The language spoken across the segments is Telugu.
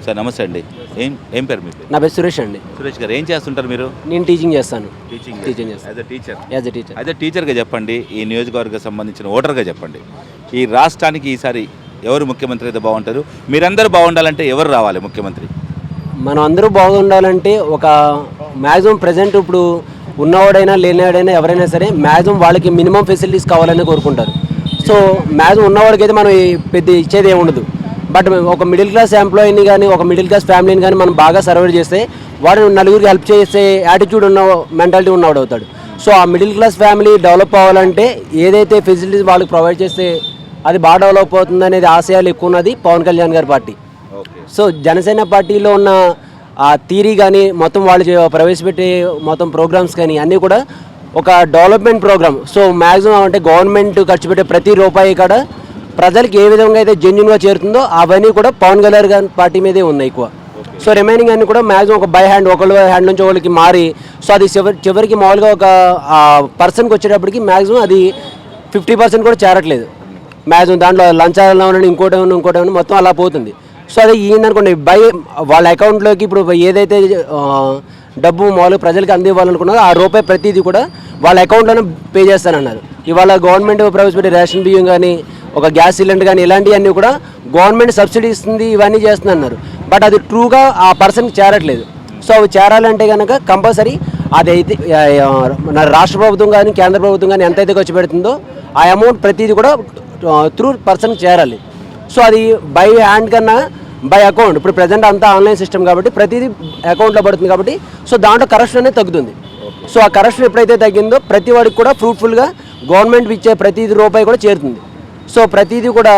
సార్ నమస్తే అండి. ఏం ఏం పేరు మీ పేరు? నా పేరు సురేష్ అండి. సురేష్ గారు ఏం చేస్తుంటారు మీరు? నేను టీచింగ్ చేస్తాను. టీచింగ్ చేస్తాను యాజ్ యాజ్ ఎ టీచర్. అదే టీచర్గా చెప్పండి, ఈ నియోజకవర్గం సంబంధించిన ఓటర్గా చెప్పండి, ఈ రాష్ట్రానికి ఈసారి ఎవరు ముఖ్యమంత్రి అయితే బాగుంటారు? మీరందరూ బాగుండాలంటే ఎవరు రావాలి ముఖ్యమంత్రి? మనం అందరూ బాగుండాలంటే ఒక మ్యాక్సిమం ప్రజెంట్ ఇప్పుడు ఉన్నవాడైనా లేనివాడైనా ఎవరైనా సరే మ్యాక్సిమం వాళ్ళకి మినిమం ఫెసిలిటీస్ కావాలని కోరుకుంటారు. సో మ్యాక్సిమం ఉన్నవాడికి అయితే మనం పెద్ద ఇచ్చేది ఏమి ఉండదు. బట్ ఒక మిడిల్ క్లాస్ ఎంప్లాయీని కానీ ఒక మిడిల్ క్లాస్ ఫ్యామిలీని కానీ మనం బాగా సర్వైవ్ చేస్తే వాడు నలుగురికి హెల్ప్ చేసే యాటిట్యూడ్ ఉన్న మెంటాలిటీ ఉన్నవాడు అవుతాడు. సో ఆ మిడిల్ క్లాస్ ఫ్యామిలీ డెవలప్ అవ్వాలంటే ఏదైతే ఫెసిలిటీస్ వాళ్ళకి ప్రొవైడ్ చేస్తే అది బాగా డెవలప్ అవుతుంది అనేది ఆశయాలు ఎక్కువ ఉన్నది పవన్ కళ్యాణ్ గారి పార్టీ. సో జనసేన పార్టీలో ఉన్న ఆ థీరీ కానీ మొత్తం వాళ్ళు ప్రవేశపెట్టే మొత్తం ప్రోగ్రామ్స్ కానీ అన్నీ కూడా ఒక డెవలప్మెంట్ ప్రోగ్రామ్. సో మ్యాక్సిమం అంటే గవర్నమెంట్ ఖర్చు పెట్టే ప్రతి రూపాయి కూడా ప్రజలకు ఏ విధంగా అయితే జెన్యున్గా చేరుతుందో అవన్నీ కూడా పవన్ కళ్యాణ్ గారి పార్టీ మీదే ఉన్నాయి ఎక్కువ. సో రిమైనింగ్ అన్ని కూడా మ్యాక్సిమం ఒక బై హ్యాండ్ ఒకళ్ళ హ్యాండ్ నుంచి ఒకరికి మారి సో అది చివరికి మామూలుగా ఒక పర్సన్కి వచ్చేటప్పటికి మ్యాక్సిమం అది 50% కూడా చేరట్లేదు. మ్యాక్సిమం దాంట్లో లంచాలలో ఉండండి ఇంకోటి మొత్తం అలా పోతుంది. సో అది ఏందనుకోండి వాళ్ళ అకౌంట్లోకి ఇప్పుడు ఏదైతే డబ్బు మామూలుగా ప్రజలకు అందివ్వాలనుకున్నారో ఆ రూపాయి ప్రతిదీ కూడా వాళ్ళ అకౌంట్లోనే పే చేస్తానన్నారు. ఇవాళ గవర్నమెంట్ ప్రవేశపెట్టే రేషన్ బియ్యం కానీ ఒక గ్యాస్ సిలిండర్ కానీ ఇలాంటివన్నీ కూడా గవర్నమెంట్ సబ్సిడీ ఇస్తుంది, ఇవన్నీ చేస్తుంది అన్నారు. బట్ అది ట్రూగా ఆ పర్సన్కి చేరట్లేదు. సో అవి చేరాలంటే కనుక కంపల్సరీ అదైతే రాష్ట్ర ప్రభుత్వం కానీ కేంద్ర ప్రభుత్వం కానీ ఎంతైతే ఖర్చు పెడుతుందో ఆ అమౌంట్ ప్రతిదీ కూడా త్రూ పర్సన్కి చేరాలి. సో అది బై హ్యాండ్ కన్నా బై అకౌంట్ ఇప్పుడు ప్రజెంట్ అంతా ఆన్లైన్ సిస్టమ్ కాబట్టి ప్రతిదీ అకౌంట్లో పడుతుంది కాబట్టి సో దాంట్లో కరప్షన్ అనేది తగ్గుతుంది. సో ఆ కరప్షన్ ఎప్పుడైతే తగ్గిందో ప్రతి వాడికి కూడా ఫ్రూట్ఫుల్గా గవర్నమెంట్ ఇచ్చే ప్రతి రూపాయి కూడా చేరుతుంది. సో ప్రతిదీ కూడా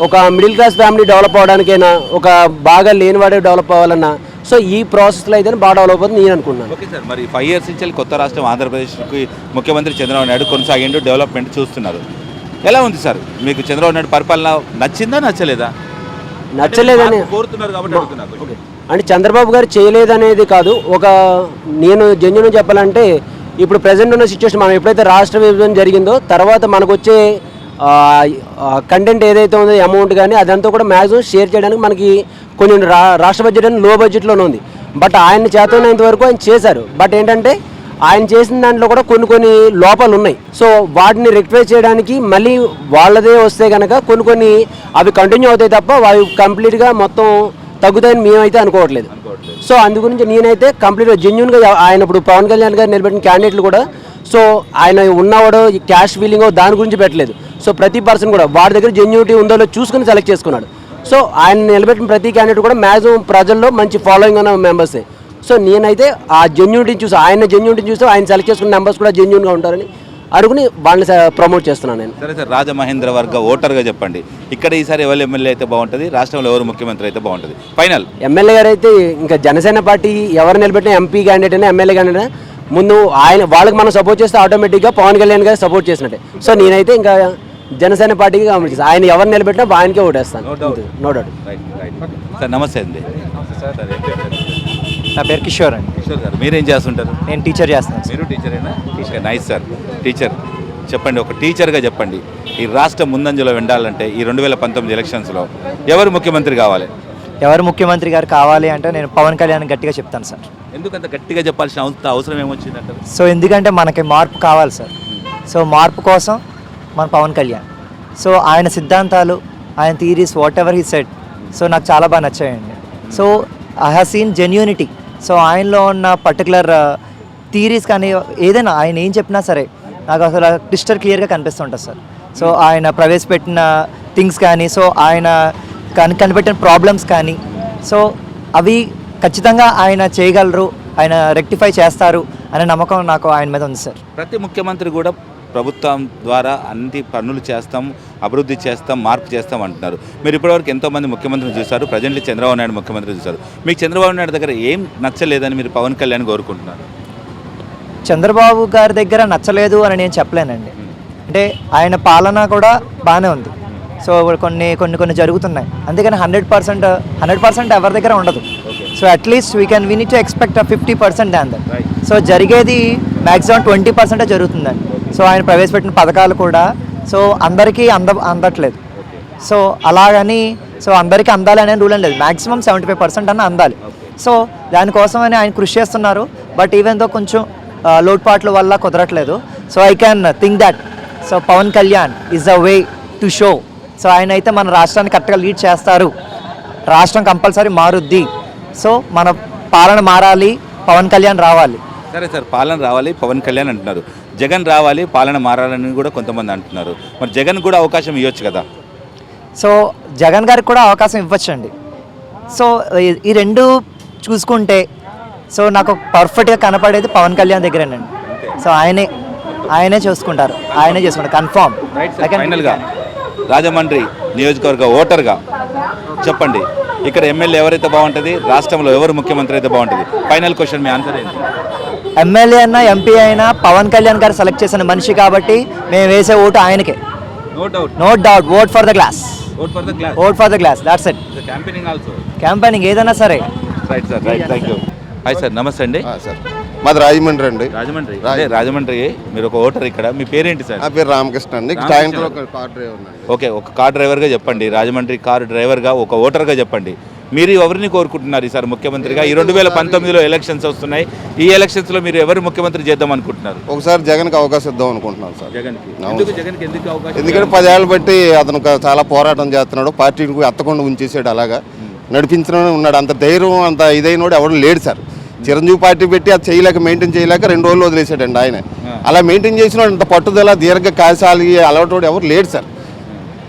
ఒక మిడిల్ క్లాస్ ఫ్యామిలీ డెవలప్ అవ్వడానికైనా ఒక బాగా లేనివాడే డెవలప్ అవ్వాలన్నా సో ఈ ప్రాసెస్లో అయితే బాగా డెవలప్ అవుతుంది నేను అనుకుంటున్నాను. ఓకే సార్, మరి 5 years నుంచి కొత్త రాష్ట్రం ఆంధ్రప్రదేశ్కి ముఖ్యమంత్రి చంద్రబాబు నాయుడు కొనసాగిండు, డెవలప్మెంట్ చూస్తున్నారు. ఎలా ఉంది సార్ మీకు చంద్రబాబు నాయుడు పరిపాలన? నచ్చిందా నచ్చలేదా? నచ్చలేదని కోరుతున్నారు కాబట్టి అంటే చంద్రబాబు గారు చేయలేదనేది కాదు. నేను జెన్యున్ చెప్పాలంటే ఇప్పుడు ప్రజెంట్ ఉన్న సిచ్యువేషన్ మనం ఎప్పుడైతే రాష్ట్ర విభజన జరిగిందో తర్వాత మనకు వచ్చే కంటెంట్ ఏదైతే ఉందో అమౌంట్ కానీ అదంతా కూడా మ్యాక్సిమం షేర్ చేయడానికి మనకి కొన్ని రాష్ట్ర బడ్జెట్ అని లో బడ్జెట్లోనే ఉంది. బట్ ఆయన చేతనంత వరకు ఆయన చేశారు. బట్ ఏంటంటే ఆయన చేసిన దాంట్లో కూడా కొన్ని లోపాలు ఉన్నాయి. సో వాటిని రెక్టిఫై చేయడానికి మళ్ళీ వాళ్ళదే వస్తే కనుక కొన్ని అవి కంటిన్యూ అవుతాయి తప్ప అవి కంప్లీట్గా మొత్తం తగ్గుతాయని మేమైతే అనుకోవట్లేదు. సో అందు గురించి నేనైతే కంప్లీట్గా జెన్యున్గా ఆయన ఇప్పుడు పవన్ కళ్యాణ్ గారు నిలబెట్టిన క్యాండిడేట్లు కూడా సో ఆయన ఉన్నవాడు క్యాష్ ఫీలింగ్ దాని గురించి పెట్టలేదు. సో ప్రతి పర్సన్ కూడా వాడి దగ్గర జెన్యూనిటీ ఉందో చూసుకుని సెలెక్ట్ చేసుకున్నాడు. సో ఆయన నిలబెట్టిన ప్రతి క్యాండిడేట్ కూడా మ్యాక్సిమం ప్రజల్లో మంచి ఫాలోయింగ్ ఉన్న మెంబర్సే. సో నేనైతే ఆ జెన్యూనిటీని చూసి ఆయన సెలెక్ట్ చేసుకున్న మెంబర్స్ కూడా జెన్యూన్గా ఉంటారని అడుగుని వాళ్ళని ప్రమోట్ చేస్తున్నాను నేను. సరే సార్, రాజమహేంద్ర వర్గ ఓటర్గా చెప్పండి, ఇక్కడ ఈసారి ఎవరు ఎమ్మెల్యే అయితే బాగుంటుంది, రాష్ట్రంలో ఎవరు ముఖ్యమంత్రి అయితే బాగుంటుంది? ఫైనల్ ఎమ్మెల్యే గారు అయితే ఇంకా జనసేన పార్టీ ఎవరు నిలబెట్టిన ఎంపీ క్యాండిడేట్ అయినా ఎమ్మెల్యే క్యాండిడేట్ ముందు వాళ్ళకి మనం సపోర్ట్ చేస్తే ఆటోమేటిక్గా పవన్ కళ్యాణ్ గారు సపోర్ట్ చేసినట్టే. సో నేనైతే ఇంకా జనసేన పార్టీకి గమనిస్తాను. ఆయన ఎవరు నిలబెట్టినా ఆయనకే ఓటేస్తాను. No doubt. సార్ నమస్తే అండి. నా పేరు కిషోర్ అండి. కిషోర్ గారు, మీరేం చేస్తుంటారు? నేను టీచర్ చేస్తాను. మీరు టీచరేనా? Nice sir. టీచర్ చెప్పండి, ఒక టీచర్గా చెప్పండి, ఈ రాష్ట్రం ముందంజలో వెళ్ళాలంటే ఈ 2019 ఎలక్షన్స్లో ఎవరు ముఖ్యమంత్రి కావాలి? ఎవరు ముఖ్యమంత్రి గారు కావాలి అంటే నేను పవన్ కళ్యాణ్ గట్టిగా చెప్తాను సార్. ఎందుకంత గట్టిగా చెప్పాల్సిన అవసరం ఏమొచ్చిందంటారు? సో ఎందుకంటే మనకి మార్పు కావాలి సార్. సో మార్పు కోసం మన పవన్ కళ్యాణ్, సో ఆయన సిద్ధాంతాలు, ఆయన theories, whatever he said, so నాకు చాలా బాగా నచ్చాయండి. So I have seen genuinity. So ఆయనలో ఉన్న పర్టికులర్ థీరీస్ కానీ ఏదైనా ఆయన ఏం చెప్పినా సరే నాకు అసలు క్రిస్టల్ క్లియర్గా కనిపిస్తుంటుంది సార్. సో ఆయన ప్రవేశపెట్టిన థింగ్స్ కానీ, సో ఆయన కనిపెట్టిన ప్రాబ్లమ్స్ కానీ, సో అవి ఖచ్చితంగా ఆయన చేయగలరు, ఆయన రెక్టిఫై చేస్తారు అనే నమ్మకం నాకు ఆయన మీద ఉంది సార్. ప్రతి ముఖ్యమంత్రి కూడా ప్రభుత్వం ద్వారా అన్ని పనులు చేస్తాం, అభివృద్ధి చేస్తాం, మార్పు చేస్తాం అంటున్నారు. మీరు ఇప్పటివరకు ఎంతోమంది ముఖ్యమంత్రిని చూశారు, ప్రజెంట్లీ చంద్రబాబు నాయుడు ముఖ్యమంత్రి చూశారు. మీకు చంద్రబాబు నాయుడు దగ్గర ఏం నచ్చలేదని మీరు పవన్ కళ్యాణ్ కోరుకుంటున్నారు? చంద్రబాబు గారి దగ్గర నచ్చలేదు అని నేను చెప్పలేనండి. అంటే ఆయన పాలన కూడా బాగానే ఉంది. సో కొన్ని జరుగుతున్నాయి, అందుకని 100% ఎవరి దగ్గర ఉండదు. So at least we need to expect 50% than that. So జరిగేది మ్యాక్సిమం 20% జరుగుతుందండి. సో ఆయన ప్రవేశపెట్టిన పథకాలు కూడా సో అందరికీ అందట్లేదు. సో అలాగని సో అందరికీ అందాలి అనే రూల్ అని లేదు, మ్యాక్సిమం 75% అన్న అందాలి. సో దానికోసమని ఆయన కృషి చేస్తున్నారు. బట్ ఈవెన్ దో కొంచెం లోటుపాట్ల వల్ల కుదరట్లేదు. So I can think that so Pawan Kalyan is the way to show. So ఆయన అయితే మన రాష్ట్రాన్ని కరెక్ట్గా లీడ్ చేస్తారు, రాష్ట్రం కంపల్సరీ మారుద్ది. సో మన పాలన మారాలి, పవన్ కళ్యాణ్ రావాలి. సరే సార్, పాలన రావాలి, పవన్ కళ్యాణ్ అంటున్నారు. జగన్ రావాలి, పాలన మారాలని కూడా కొంతమంది అంటున్నారు. మరి జగన్ కూడా అవకాశం ఇవ్వచ్చు కదా? సో జగన్ గారికి కూడా అవకాశం ఇవ్వచ్చండి. సో ఈ రెండు చూసుకుంటే సో నాకు పర్ఫెక్ట్గా కనపడేది పవన్ కళ్యాణ్ దగ్గరేనండి. సో ఆయనే చూసుకుంటారు, ఆయనే చేసుకుంటారు కన్ఫామ్. ఫైనల్గా రాజమండ్రి నియోజకవర్గ ఓటర్గా చెప్పండి, ఇక్కడ ఎమ్మెల్యే ఎవరైతే బాగుంటుంది, రాష్ట్రంలో ఎవరు ముఖ్యమంత్రి అయితే బాగుంటుంది? ఫైనల్ క్వశ్చన్, మీ ఆన్సర్ ఏంటి? ఎమ్మెల్యే అయినా ఎంపీ అయినా పవన్ కళ్యాణ్ గారు సెలెక్ట్ చేసిన మనిషి కాబట్టి మేము వేసే ఓటు ఆయనకే. No doubt, vote for the glass, vote for the glass, that's it. Campaigning also, campaigning ఏదైనా సరే. Right sir, right, thank you. Hi sir, నమస్తే అండి. సార్ మాది రాజమండ్రి అండి. రాజమండ్రి, అదే రాజమండ్రి, మీరు ఒక ఓటర్ ఇక్కడ. మీ పేరేంటి సార్? నా పేరు రామకృష్ణ అండి. సాయంత్రం ఒక కార్ డ్రైవర్ అండి. ఓకే, ఒక కార్ డ్రైవర్గా చెప్పండి, రాజమండ్రి కార్ డ్రైవర్గా, ఒక ఓటర్గా చెప్పండి, మీరు ఎవరిని కోరుకుంటున్నారు ఈసారి ముఖ్యమంత్రిగా? ఈ 2019లో ఎలక్షన్స్ వస్తున్నాయి, ఈ ఎలక్షన్స్లో మీరు ఎవరు ముఖ్యమంత్రి చేద్దాం అనుకుంటున్నారు? ఒకసారి జగన్కి అవకాశం ఇద్దాం అనుకుంటున్నాను సార్. జగన్కి ఎందుకు అవకాశం? ఎందుకంటే 10 ఏళ్ళు బట్టి అతను చాలా పోరాటం చేస్తున్నాడు, పార్టీని ఎత్తకుండా ఉంచేసాడు, అలాగా నడిపించడం ఉన్నాడు. అంత ధైర్యం అంత ఇదైనోడు ఎవరు లేడు సార్. చిరంజీవి పార్టీ పెట్టి అది చేయలేక, మెయింటైన్ చేయలేక 2 రోజులు వదిలేసాడండి ఆయన. అలా మెయింటైన్ చేసిన అంత పట్టుదల దీర్ఘ కాశాలి అలవాటోడు ఎవరు లేడు సార్.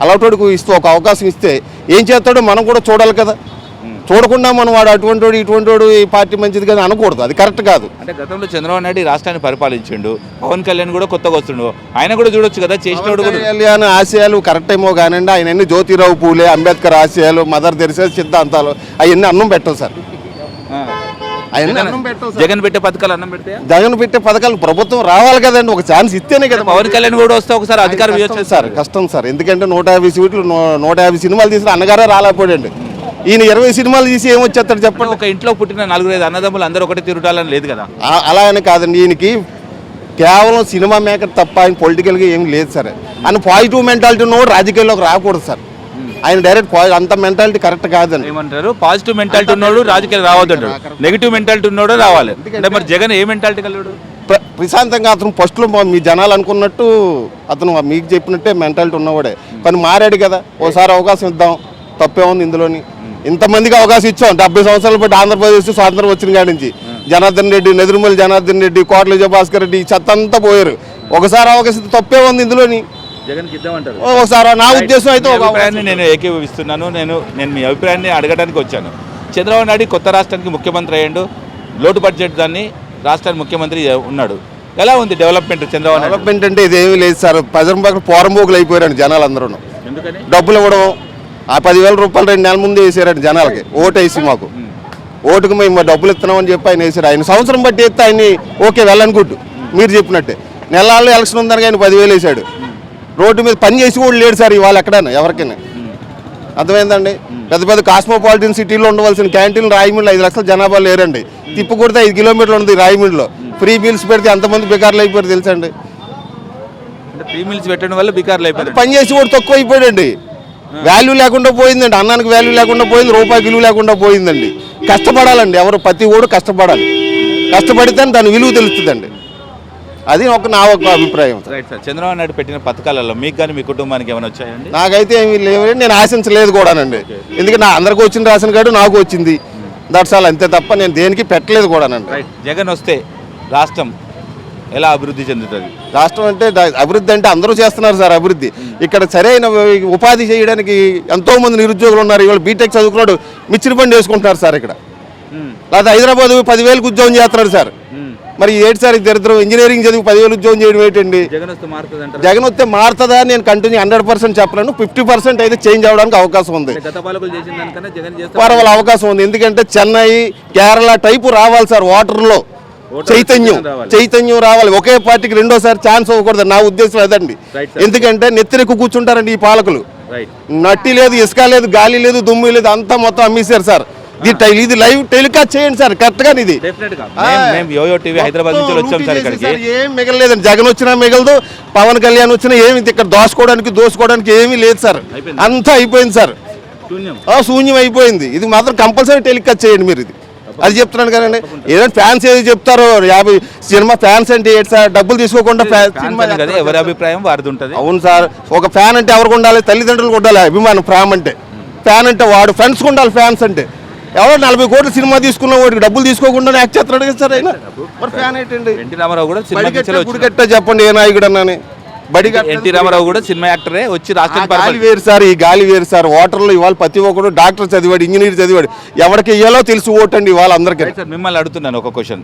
అలవాటోడికి ఇస్తూ ఒక అవకాశం ఇస్తే ఏం చేస్తాడో మనం కూడా చూడాలి కదా. చూడకుండా మనం వాడు అటువంటి ఇటువంటి ఈ పార్టీ మంచిది కదా అనకూడదు, అది కరెక్ట్ కాదు. అంటే గతంలో చంద్రబాబు నాయుడు ఈ రాష్ట్రాన్ని పరిపాలించిండు, పవన్ కళ్యాణ్ కూడా కొత్తగా వస్తుండు, ఆయన కూడా చూడొచ్చు కదా, చేసినోడు కూడా. కళ్యాణ్ ఆశయాలు కరెక్ట్ ఏమో కానండి, ఆయన అన్ని జ్యోతిరావు పూలే, అంబేద్కర్ ఆశయాలు, మదర్ తెరిసే సిద్ధాంతాలు అవన్నీ అన్నం పెట్టవు సార్. జగన్ పెట్టే పథకాలు అన్నం పెడితే, జగన్ పెట్టే పథకాలు ప్రభుత్వం రావాలి కదండి, ఒక ఛాన్స్ ఇస్తేనే కదా. పవన్ కళ్యాణ్ కూడా వస్తే ఒకసారి అధికారం ఇవ్వచ్చు సార్. కష్టం సార్, ఎందుకంటే 150 సీట్లు 150 సినిమాలు తీసిన అన్నగారే రాలేకపోయాడండి. ఈయన 20 సినిమాలు తీసి ఏమొచ్చేస్తాడు చెప్పండి? ఒక ఇంట్లో పుట్టిన 4-5 అన్నదమ్ములు అందరూ ఒకటి తిరుగుతాలని లేదు కదా. అలా అని కాదండి, ఈయనకి కేవలం సినిమా మేకర్ తప్ప ఆయన పొలిటికల్గా ఏం లేదు సార్. ఆయన పాజిటివ్ మెంటాలిటీ ఉన్నవాడు రాజకీయాల్లోకి రాకూడదు సార్. ఆయన డైరెక్ట్ అంత మెంటాలిటీ కరెక్ట్ కాదండి. ఏమంటారు? పాజిటివ్ మెంటాలిటీ ఉన్నాడు రాజకీయాలు రావద్దు, నెగిటివ్ మెంటాలిటీ ఉన్నాడు రావాలి. అంటే మరి జగన్ ఏ మెంటాలిటీ కలిగాడు? ప్రశాంతంగా అతను ఫస్ట్లో మీ జనాలు అనుకున్నట్టు అతను మీకు చెప్పినట్టే మెంటాలిటీ ఉన్నవాడే, కానీ మారాడు కదా. ఓసారి అవకాశం ఇద్దాం, తప్పే ఉంది ఇందులోని. ఇంతమందికి అవకాశం ఇచ్చాం, 70 సంవత్సరాల పాటు ఆంధ్రప్రదేశ్ స్వాతంత్రం వచ్చిన కాడి నుంచి జనార్దన్ రెడ్డి, నెదురుమల్లి జనార్దన్ రెడ్డి, కోట్ల విజయభాస్కర్ రెడ్డి, ఈ చెత్త అంతా పోయారు. ఒకసారి అవకాశం తప్పే ఉంది ఇందులోని. జగన్కి ఇద్దామంటారు. ఒకసారి నా ఉద్దేశం అయితే అభిప్రాయాన్ని నేను ఏకీభవిస్తున్నాను. నేను మీ అభిప్రాయాన్ని అడగడానికి వచ్చాను. చంద్రబాబు నాయుడు కొత్త రాష్ట్రానికి ముఖ్యమంత్రి అయ్యాడు, లోటు బడ్జెట్ దాన్ని రాష్ట్రానికి ముఖ్యమంత్రి ఉన్నాడు. ఎలా ఉంది డెవలప్మెంట్ చంద్రబాబు నాయుడు? డెవలప్మెంట్ అంటే ఇదేమీ లేదు సార్. ప్రజల పక్కన పోరంబోకులు అయిపోయారండి జనాలు అందరూ. ఎందుకని? డబ్బులు ఇవ్వడం, ఆ 10,000 రూపాయలు 2 నెలల ముందే వేసారండి జనాలకి. ఓటు వేసి మాకు ఓటుకు మేము డబ్బులు ఇస్తున్నామని చెప్పి ఆయన వేసారు. ఆయన సంవత్సరం బట్టి వేస్తే ఆయన్ని ఓకే వెళ్ళనుకుంటు మీరు చెప్పినట్టే. నెలల్లో ఎలక్షన్ ఉందని ఆయన 10,000 వేసాడు. రోడ్డు మీద పని చేసి కూడా లేడు సార్ ఇవాళ ఎక్కడైనా ఎవరికైనా. అర్థమైందండి? పెద్ద పెద్ద కాస్మోపాలిటన్ సిటీలో ఉండవలసిన క్యాంటీన్లు రాయమండ్రిలో 5 లక్షల జనాభా లేరండి. తిప్పు కొడితే 5 కిలోమీటర్లు ఉంది రాయమండ్రిలో. ఫ్రీ మీల్స్ పెడితే ఎంతమంది బికార్లు అయిపోయారు తెలుసండి. ఫ్రీ మీల్స్ పెట్టడం వల్ల బికార్లు అయిపోయారు. పని చేసి కూడా తక్కువ అయిపోయాడండి. వాల్యూ లేకుండా పోయిందండి, అన్నానికి వాల్యూ లేకుండా పోయింది, రూపాయి విలువ లేకుండా పోయిందండి. కష్టపడాలండి, ఎవరు ప్రతి ఓడు కష్టపడాలి. కష్టపడితే దాని విలువ తెలుస్తుందండి. అది నా ఒక అభిప్రాయం. Right sir. చంద్రబాబు నాయుడు పెట్టిన పథకాలలో మీకు కానీ మీ కుటుంబానికి ఏమైనా వచ్చాయండి? నాకైతే ఏమీ లేవండి, నేను ఆశించలేదు కూడానండి. ఎందుకంటే అందరికీ వచ్చిన రేషన్ కార్డు నాకు వచ్చింది, దట్స్ ఆల్, అంతే తప్ప నేను దేనికి పెట్టలేదు కూడానండి. రైట్. జగన్ వస్తే రాష్ట్రం ఎలా అభివృద్ధి చెందుతుంది? రాష్ట్రం అంటే అభివృద్ధి అంటే అందరూ చేస్తున్నారు సార్ అభివృద్ధి. ఇక్కడ సరైన ఉపాధి చేయడానికి ఎంతోమంది నిరుద్యోగులు ఉన్నారు. ఇవాళ బీటెక్ చదువుకున్నాడు మిచ్చిరి బండి వేసుకుంటున్నారు సార్ ఇక్కడ. లేదా హైదరాబాద్ 10,000కి ఉద్యోగం చేస్తున్నాడు సార్. మరి ఏంటి సార్ దరిద్రం? ఇంజనీరింగ్ చదివి 10,000 ఉద్యోగం చేయడం ఏంటండి? జగన్ వస్తే మారుతుందా? నేను కంటిన్యూ 100% చెప్పలేను, 50% అయితే చేంజ్ అవ్వడానికి అవకాశం ఉంది. పర్వాలేదు, అవకాశం ఉంది. ఎందుకంటే చెన్నై, కేరళ టైపు రావాలి సార్. వాటర్లో చైతన్యం రావాలి. ఒకే పార్టీకి రెండోసారి ఛాన్స్ ఇవ్వకూడదు, నా ఉద్దేశం అదండి. ఎందుకంటే నెత్తిరెక్కు కూర్చుంటారండి ఈ పాలకులు. నట్టి లేదు, ఇసుక లేదు, గాలి లేదు, దుమ్ము లేదు, అంతా మొత్తం అమ్మేశారు సార్. ఇది లైవ్ టెలికాస్ట్ చేయండి సార్ కరెక్ట్ గా. ఇది ఏం మిగలలేదండి. జగన్ వచ్చినా మిగలదు, పవన్ కళ్యాణ్ వచ్చినా ఏమి ఇక్కడ దోసుకోవడానికి ఏమీ లేదు సార్. అంతా అయిపోయింది సార్. శూన్యం. శూన్యం అయిపోయింది. ఇది మాత్రం కంపల్సరీ టెలికాస్ట్ చేయండి మీరు. ఇది అది చెప్తున్నాను కదండి. ఏదైనా ఫ్యాన్స్ ఏది చెప్తారో 50 సినిమా ఫ్యాన్స్ అంటే ఏంటి సార్, డబ్బులు తీసుకోకుండా సినిమా కదా ఎవరి అభిప్రాయం వారిది ఉంటుంది. అవును సార్, ఒక ఫ్యాన్ అంటే ఎవరికి ఉండాలి? తల్లిదండ్రులకు ఉండాలి అభిమానం. ఫ్యాన్ అంటే వాడు ఫ్రెండ్స్కి ఉండాలి. ఫ్యాన్స్ అంటే ఎవరో 40 కోట్ల సినిమా తీసుకున్న వాడికి డబ్బులు తీసుకోకుండా యాక్ట్ చేస్తున్నాడు కదా సార్. అయినా మరి ఫ్యాన్ ఏంటండి? ఎన్టీ రామారావు కూడా సినిమా గుడికట్ట చెప్పండి, ఏ నాయకుడు అన్నాని. ఎన్టీ రామారావు కూడా సినిమా యాక్టరే వచ్చి రాష్ట్రం గాలి వేరు సార్, ఈ గాలి వేరు సార్. ఓటర్లు ఇవాళ ప్రతి ఒక్కరు డాక్టర్ చదివాడు, ఇంజనీర్ చదివాడు, ఎవరికి ఇయ్యాలో తెలిసి ఓటండి ఇవాళ అందరికీ. సార్ మిమ్మల్ని అడుగుతున్నాను ఒక క్వశ్చన్.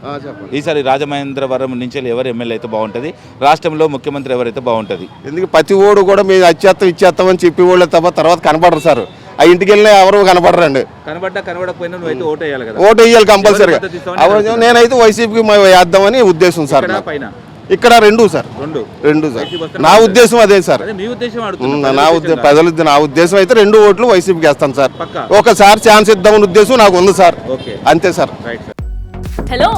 ఈసారి రాజమహేంద్రవరం నుంచి ఎవరు ఎమ్మెల్యే అయితే బాగుంటుంది, రాష్ట్రంలో ముఖ్యమంత్రి ఎవరైతే బాగుంటుంది? ఎందుకు ప్రతి ఓడు కూడా మేము ఇచ్చేస్తాం అని చెప్పి వాళ్ళే తప్ప తర్వాత కనపడరు సార్. ఆ ఇంటికి వెళ్ళినా ఎవరు కనపడరండి. కనబడకపోయినా నువ్వైతే ఓటు వేయాలి కదా. ఓటు వేయాలి కంపల్సరీగా. నేనైతే వైసీపీకి వేద్దామని ఉద్దేశం సార్. ఇక్కడ రెండు సార్. నా ఉద్దేశం అదే సార్. నా ఉద్దేశం అయితే 2 ఓట్లు వైసీపీకి వేస్తాను సార్. ఒకసారి ఛాన్స్ ఇద్దామని ఉద్దేశం నాకు ఉంది సార్. అంతే సార్. హలో,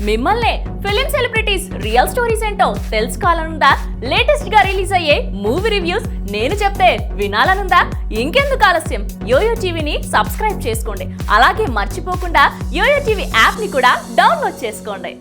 మిమ్మల్ని ఫిలిం సెలబ్రిటీస్ రియల్ స్టోరీస్ ఏంటో తెలుసుకోవాలనుందా? లేటెస్ట్ గా రిలీజ్ అయ్యే మూవీ రివ్యూస్ నేను చెప్తే వినాలనుందా? ఇంకెందుకు ఆలస్యం, యోయో టీవీని సబ్స్క్రైబ్ చేసుకోండి. అలాగే మర్చిపోకుండా యోయో టీవీ యాప్ ని కూడా డౌన్లోడ్ చేసుకోండి.